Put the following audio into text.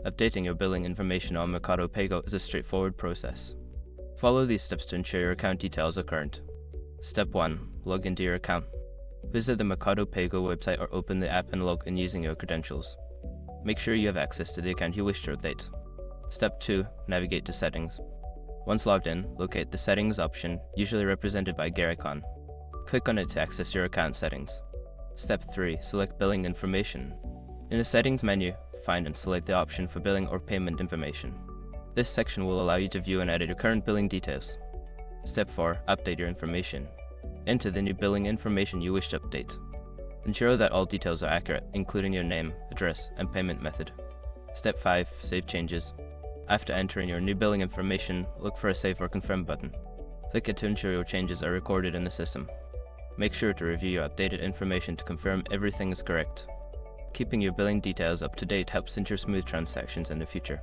Updating your billing information on Mercado Pago is a straightforward process. Follow these steps to ensure your account details are current. Step 1. Log into your account. Visit the Mercado Pago website or open the app and log in using your credentials. Make sure you have access to the account you wish to update. Step 2. Navigate to Settings. Once logged in, locate the Settings option, usually represented by gear icon. Click on it to access your account settings. Step 3. Select Billing Information. In the Settings menu, find and select the option for billing or payment information. This section will allow you to view and edit your current billing details. Step 4. Update your information. Enter the new billing information you wish to update. Ensure that all details are accurate, including your name, address, and payment method. Step 5. Save changes. After entering your new billing information, look for a Save or Confirm button. Click it to ensure your changes are recorded in the system. Make sure to review your updated information to confirm everything is correct. Keeping your billing details up to date helps ensure smooth transactions in the future.